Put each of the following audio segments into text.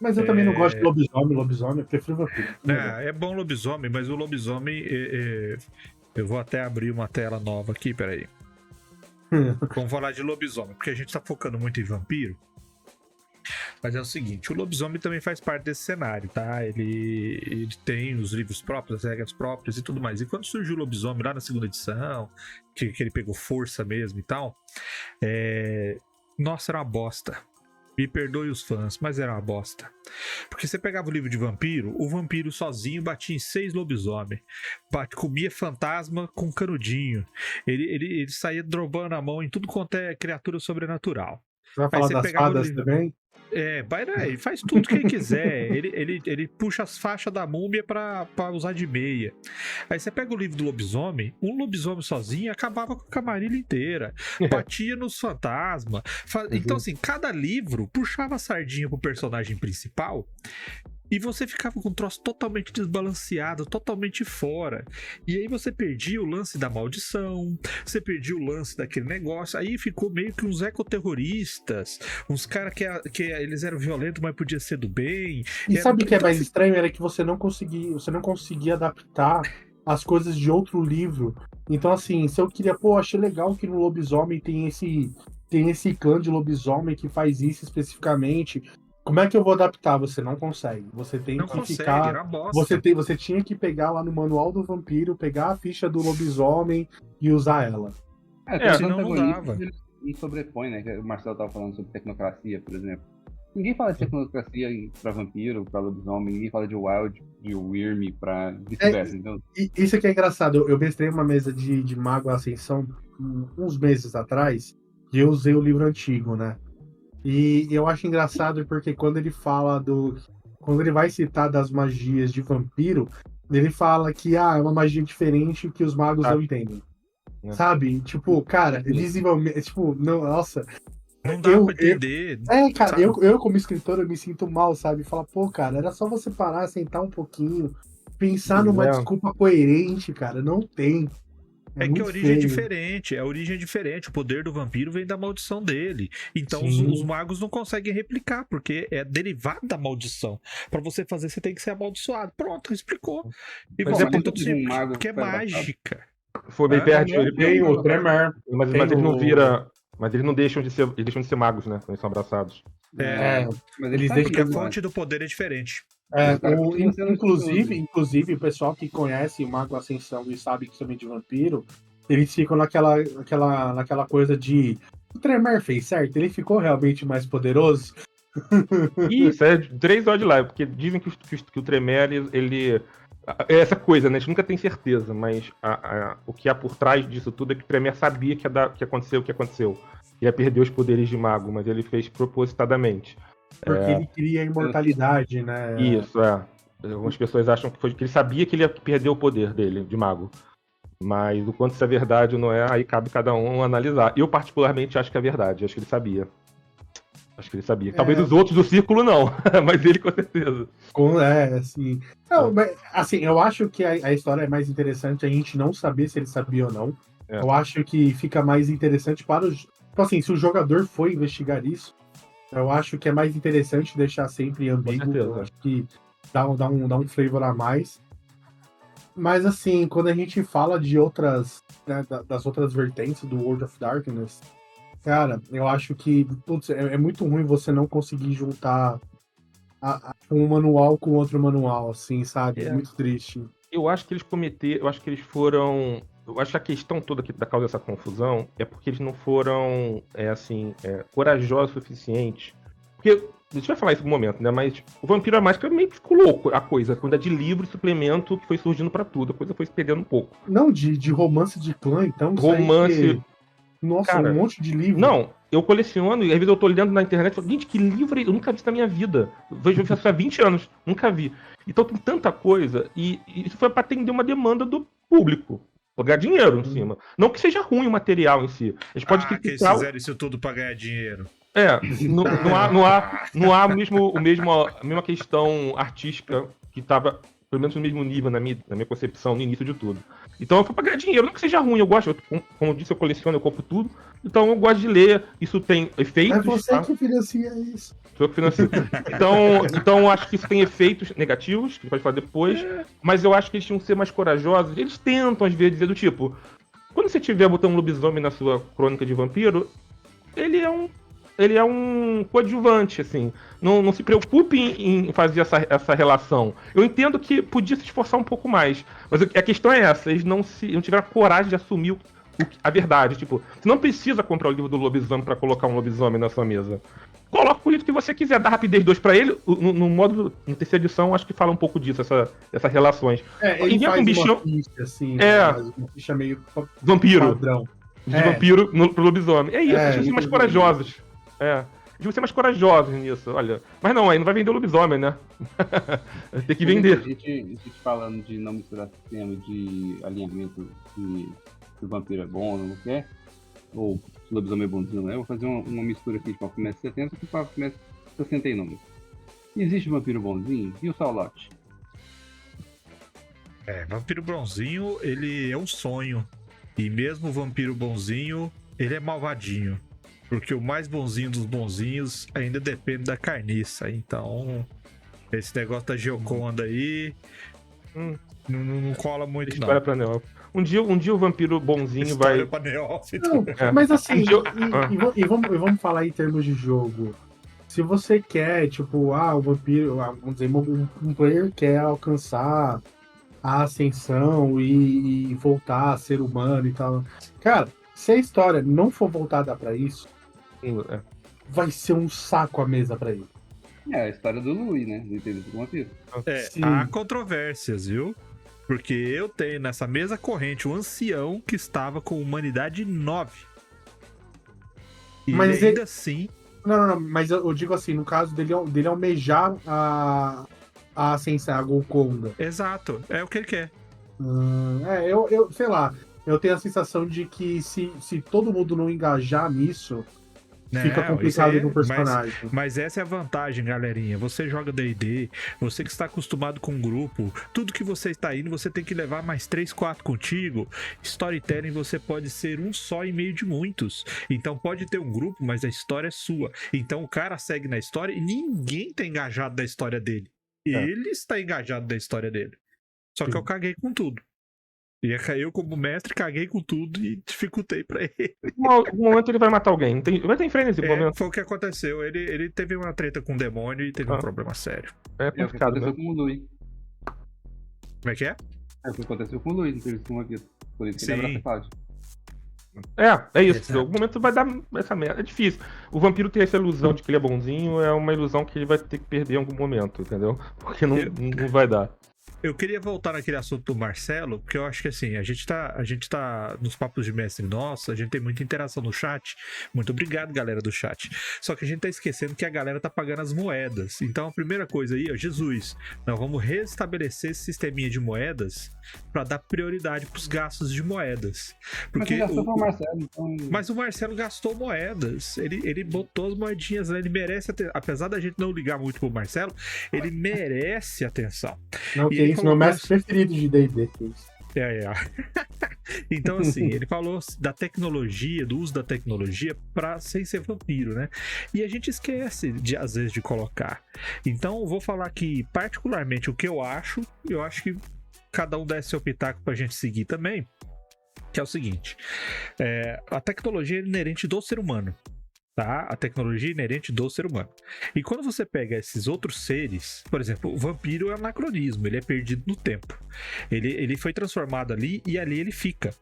Mas eu também não gosto de lobisomem, eu prefiro vampiro. É bom lobisomem, mas o lobisomem... eu vou até abrir uma tela nova aqui, peraí. Vamos falar de lobisomem, porque a gente tá focando muito em vampiro. Mas é o seguinte, o lobisomem também faz parte desse cenário, tá? Ele tem os livros próprios, as regras próprias e tudo mais. E quando surgiu o lobisomem lá na segunda edição, que ele pegou força mesmo e tal, nossa, era uma bosta. Me perdoe os fãs, mas era uma bosta. Porque você pegava o livro de vampiro, o vampiro sozinho batia em 6 lobisomens. Comia fantasma com canudinho. Ele saía drobando a mão em tudo quanto é criatura sobrenatural. Você vai falar das fadas também? Ele faz tudo que ele quiser. Ele puxa as faixas da múmia pra usar de meia. Aí você pega o livro do lobisomem, um lobisomem sozinho acabava com a camarilha inteira. Batia nos fantasmas. Então, assim, cada livro puxava a sardinha pro personagem principal. E você ficava com um troço totalmente desbalanceado, totalmente fora. E aí você perdia o lance da maldição, você perdia o lance daquele negócio. Aí ficou meio que uns ecoterroristas, uns caras que eles eram violentos, mas podia ser do bem. E sabe o que é mais estranho? Era que você não conseguia adaptar as coisas de outro livro. Então, assim, se eu queria, achei legal que no lobisomem tem esse clã de lobisomem que faz isso especificamente. Como é que eu vou adaptar? Você não consegue. Você tem não que consegue, ficar. Era bosta. Você tinha que pegar lá no manual do vampiro, pegar a ficha do lobisomem e usar ela. Senão não dava. E sobrepõe, né? Que o Marcelo tava falando sobre tecnocracia, por exemplo. Ninguém fala de tecnocracia pra vampiro, pra lobisomem, ninguém fala de Wild, de Wyrm, pra vice-versa. Então... Isso aqui é engraçado. Eu mestrei uma mesa de Mago Ascensão uns meses atrás e eu usei o livro antigo, né? E eu acho engraçado porque quando ele fala quando ele vai citar das magias de vampiro, ele fala que é uma magia diferente que os magos não entendem. Sabe? Tipo, cara, visivelmente, tipo, não, nossa. Não dá pra entender. Cara, eu como escritor, eu me sinto mal, sabe? Fala, cara, era só você parar, sentar um pouquinho, pensar numa desculpa coerente, cara. Não tem. É que a origem é diferente, o poder do vampiro vem da maldição dele. Então os magos não conseguem replicar, porque é derivado da maldição. Pra você fazer, você tem que ser amaldiçoado. Pronto, explicou. E mas você tudo simples, porque é mágica. Foi bem perto. Ele tem o Tremor. Mas ele não vira. Mas eles não deixam de ser. Eles deixam de ser magos, né? Quando eles são abraçados. Mas eles deixam que a fonte do poder é diferente. Inclusive, o pessoal que conhece o Mago Ascensão e sabe que também de vampiro, eles ficam naquela coisa de o Tremor fez certo? Ele ficou realmente mais poderoso? Isso, 3 horas de live, porque dizem que o Tremor, ele. É essa coisa, né? A gente nunca tem certeza, mas o que há por trás disso tudo é que o Tremor sabia que aconteceu o que aconteceu. Ele ia perder os poderes de mago, mas ele fez propositadamente. Porque ele queria a imortalidade, né? Isso, Algumas pessoas acham que ele sabia que ele ia perder o poder dele, de mago. Mas o quanto isso é verdade ou não é, aí cabe cada um analisar. Eu, particularmente, acho que é verdade. Acho que ele sabia. Talvez os outros do círculo não, mas ele com certeza. Assim. Não, mas, assim, eu acho que a história é mais interessante a gente não saber se ele sabia ou não. Eu acho que fica mais interessante para os... Tipo assim, se o jogador for investigar isso, eu acho que é mais interessante deixar sempre ambíguo. Eu acho que dá um flavor a mais. Mas assim, quando a gente fala de outras, né, das outras vertentes do World of Darkness, cara, eu acho que é muito ruim você não conseguir juntar um manual com outro manual, assim, sabe? É muito triste. Eu acho que eu acho que a questão toda da causa dessa confusão é porque eles não foram, corajosos o suficiente. Porque, a gente vai falar isso no momento, né? Mas o Vampiro à Máscara meio que ficou louco a coisa. A quantidade de livro e suplemento que foi surgindo pra tudo. A coisa foi se perdendo um pouco. Não, de romance de clã, então. Romance. Nossa, cara, um monte de livro. Não, eu coleciono e às vezes eu tô olhando na internet e falo, gente, que livro eu nunca vi isso na minha vida. Eu vejo isso há 20 anos, nunca vi. Então tem tanta coisa e isso foi pra atender uma demanda do público. Pra ganhar dinheiro em cima. Não que seja ruim o material em si. A gente pode que eles fizeram isso tudo pra ganhar dinheiro. Não há a mesma questão artística que estava, pelo menos no mesmo nível na minha concepção, no início de tudo. Então eu fui pra ganhar dinheiro, não que seja ruim, eu gosto, como eu disse, eu coleciono, eu compro tudo. Então eu gosto de ler, isso tem efeitos. É você tá? que financia isso. Sou eu que financio. Então eu acho que isso tem efeitos negativos, que a gente pode falar depois, mas eu acho que eles tinham que ser mais corajosos. Eles tentam, às vezes, dizer do tipo, quando você tiver botando um lobisomem na sua crônica de vampiro, ele é um coadjuvante, assim. Não se preocupe em fazer essa relação. Eu entendo que podia se esforçar um pouco mais, mas a questão é essa, eles não tiveram coragem de assumir a verdade. Tipo, você não precisa comprar o livro do lobisomem pra colocar um lobisomem na sua mesa. Coloca o jeito que você quiser, dá rapidez 2 pra ele. No modo, na terceira edição, acho que fala um pouco disso, essas relações. Ele Inventa faz um bichão. uma ficha, assim, uma ficha meio Vampiro. padrão. De vampiro pro lobisomem. É isso, eles vão ser mais muito corajosos. Eles vão ser mais corajosos nisso, olha. Mas não, aí não vai vender o lobisomem, né? Tem que vender. A gente falando de não misturar sistema de alinhamento se o vampiro é bom ou não quer, ou se o lobisomem é bonzinho, né? Eu vou fazer uma mistura aqui de Papo 70 com Papo 69. Existe vampiro bonzinho? E o Saulote? Vampiro bonzinho, ele é um sonho. E mesmo o vampiro bonzinho, ele é malvadinho. Porque o mais bonzinho dos bonzinhos ainda depende da carniça. Então, esse negócio da Gioconda aí não cola muito, não. História pra neófito. Um dia o vampiro bonzinho História vai... pra neófito. Não, mas assim, e vamos falar em termos de jogo. Se você quer, tipo, o vampiro, vamos dizer, um player quer alcançar a ascensão e voltar a ser humano e tal. Cara, se a história não for voltada pra isso, vai ser um saco a mesa pra ele. É a história do Louis, né? Do Interesse do Vampiro. Há controvérsias, viu? Porque eu tenho nessa mesa corrente um ancião que estava com humanidade 9. E Mas ainda assim... Não, mas eu digo assim, no caso dele almejar a ascensão, a Golconda. Exato, é o que ele quer. Eu sei lá, eu tenho a sensação de que se todo mundo não engajar nisso, fica complicado pro personagem. Mas essa é a vantagem, galerinha. Você joga D&D, você que está acostumado com um grupo, tudo que você está indo, você tem que levar mais 3, 4 contigo. Storytelling, você pode ser um só em meio de muitos. Então pode ter um grupo, mas a história é sua. Então o cara segue na história e ninguém está engajado na história dele. Ele está engajado na história dele. Só que eu caguei com tudo. E eu, como mestre, caguei com tudo e dificultei pra ele. Em algum momento ele vai matar alguém. Vai ter frenesi nesse momento. Foi o que aconteceu. Ele teve uma treta com o demônio e teve um problema sério. É complicado, né? Com o Louis. Como é que é? O que aconteceu com o Louis, não teve isso com uma vida. Por isso que ele abraça a Cláudia. É isso. Exato. Em algum momento vai dar essa merda. É difícil. O vampiro ter essa ilusão de que ele é bonzinho é uma ilusão que ele vai ter que perder em algum momento, entendeu? Porque não vai dar. Eu queria voltar naquele assunto do Marcelo, porque eu acho que assim, a gente tá nos papos de mestre nosso, a gente tem muita interação no chat. Muito obrigado, galera do chat. Só que a gente tá esquecendo que a galera tá pagando as moedas. Então a primeira coisa aí, Jesus, nós vamos restabelecer esse sisteminha de moedas pra dar prioridade pros gastos de moedas. Porque mas o Marcelo gastou moedas. Ele botou as moedinhas, né? Ele merece apesar da gente não ligar muito pro Marcelo, ele merece atenção. Não, que isso, meu mestre preferido de D&D. Então, assim, ele falou da tecnologia, do uso da tecnologia sem ser vampiro, né? E a gente esquece, às vezes, de colocar. Então, eu vou falar aqui, particularmente, o que eu acho que cada um dá seu pitaco pra gente seguir também, que é o seguinte, a tecnologia é inerente do ser humano. Tá? A tecnologia é inerente do ser humano. E quando você pega esses outros seres, por exemplo, o vampiro é um anacronismo, ele é perdido no tempo. Ele foi transformado ali e ali ele fica.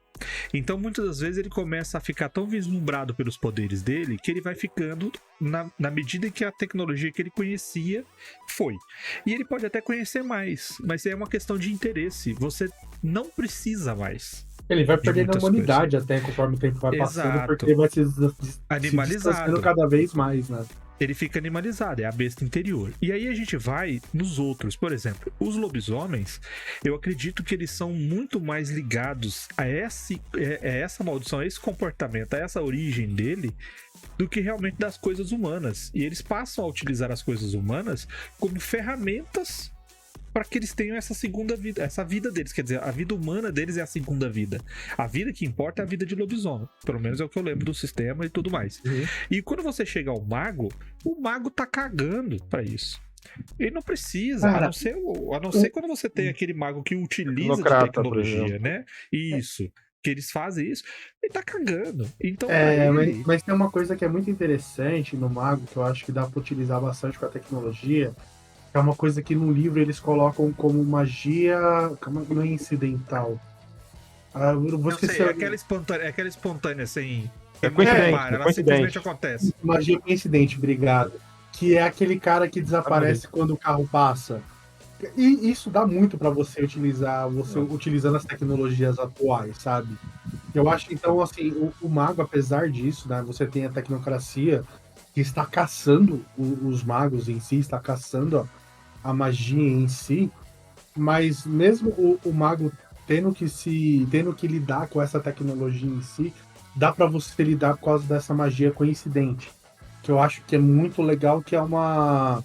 Então, muitas das vezes, ele começa a ficar tão vislumbrado pelos poderes dele que ele vai ficando na medida em que a tecnologia que ele conhecia foi. E ele pode até conhecer mais, mas é uma questão de interesse. Você não precisa mais. Ele vai perdendo a humanidade até conforme o tempo vai passando, porque ele vai se distanciando cada vez mais, né? Ele fica animalizado, é a besta interior. E aí a gente vai nos outros. Por exemplo, os lobisomens, eu acredito que eles são muito mais ligados a essa maldição, a esse comportamento, a essa origem dele, do que realmente das coisas humanas. E eles passam a utilizar as coisas humanas como ferramentas para que eles tenham essa segunda vida, essa vida deles. Quer dizer, a vida humana deles é a segunda vida. A vida que importa é a vida de lobisomem. Pelo menos é o que eu lembro do sistema e tudo mais. E quando você chega ao mago, o mago tá cagando pra isso. Ele não precisa, a não ser quando você tem aquele mago que utiliza de tecnologia, né? Isso. Que eles fazem isso, ele tá cagando. Então, mas tem uma coisa que é muito interessante no mago, que eu acho que dá pra utilizar bastante com a tecnologia, que é uma coisa que no livro eles colocam como magia, não é incidental. Eu vou esquecer. É aquela espontânea, sem... É coincidente, ela simplesmente acontece. Magia coincidente, obrigado. Que é aquele cara que desaparece quando o carro passa. E isso dá muito para você utilizar, utilizando as tecnologias atuais, sabe? Eu acho que, então, assim, o mago, apesar disso, né, você tem a tecnocracia que está caçando os magos em si, está caçando a magia em si, mas mesmo o mago tendo que lidar com essa tecnologia em si, dá para você lidar por causa dessa magia coincidente, que eu acho que é muito legal, que é uma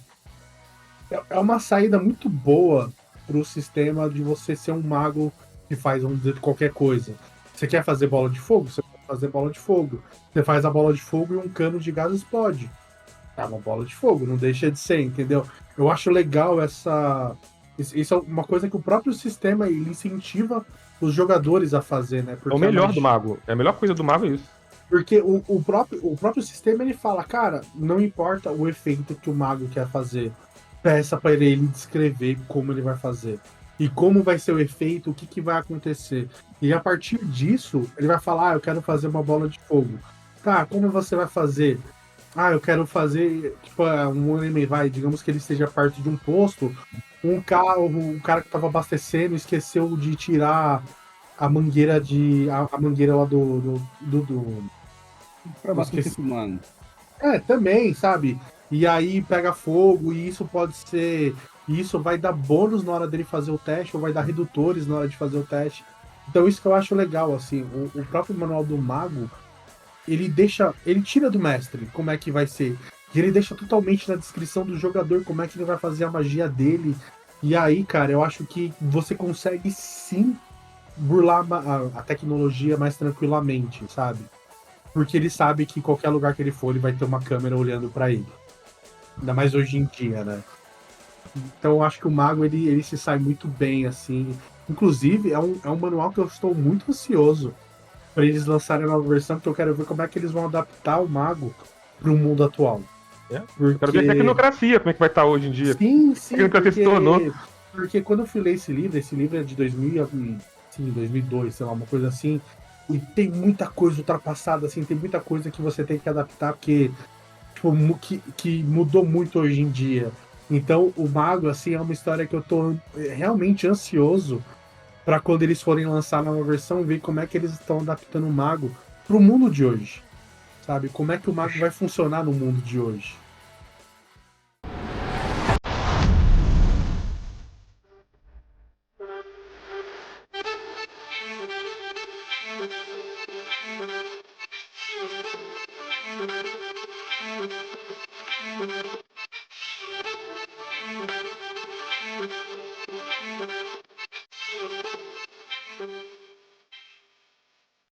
saída muito boa pro sistema de você ser um mago que faz, vamos dizer, qualquer coisa. Você quer fazer bola de fogo? Você pode fazer bola de fogo. Você faz a bola de fogo e um cano de gás explode. É uma bola de fogo, não deixa de ser, entendeu? Eu acho legal isso é uma coisa que o próprio sistema ele incentiva os jogadores a fazer, né? Porque é o melhor do mago. É a melhor coisa do mago é isso. Porque o próprio sistema ele fala, cara, não importa o efeito que o mago quer fazer, peça para ele descrever como ele vai fazer. E como vai ser o efeito, o que vai acontecer. E a partir disso, ele vai falar, eu quero fazer uma bola de fogo. Tá, como você vai fazer? Eu quero fazer, tipo, um anime, digamos que ele esteja perto de um posto, um cara que tava abastecendo esqueceu de tirar a mangueira a mangueira lá do pra abastecer humano. Também, sabe? E aí pega fogo, e isso pode ser. E isso vai dar bônus na hora dele fazer o teste, ou vai dar redutores na hora de fazer o teste. Então isso que eu acho legal, assim, o próprio manual do mago, ele tira do mestre como é que vai ser. E ele deixa totalmente na descrição do jogador como é que ele vai fazer a magia dele. E aí, cara, eu acho que você consegue sim burlar a tecnologia mais tranquilamente, sabe? Porque ele sabe que qualquer lugar que ele for, ele vai ter uma câmera olhando pra ele. Ainda mais hoje em dia, né? Então eu acho que o mago ele se sai muito bem, assim. Inclusive, é um manual que eu estou muito ansioso para eles lançarem a nova versão, porque eu quero ver como é que eles vão adaptar o mago para o mundo atual. Porque... Quero ver a tecnocracia, como é que vai estar hoje em dia. Sim, porque quando eu fui ler esse livro é de 2002, sei lá, uma coisa assim, e tem muita coisa ultrapassada, assim, tem muita coisa que você tem que adaptar, porque tipo, que mudou muito hoje em dia. Então, o Mago, assim, é uma história que eu tô realmente ansioso para quando eles forem lançar a nova versão, ver como é que eles estão adaptando o Mago pro mundo de hoje. Sabe? Como é que o Mago vai funcionar no mundo de hoje.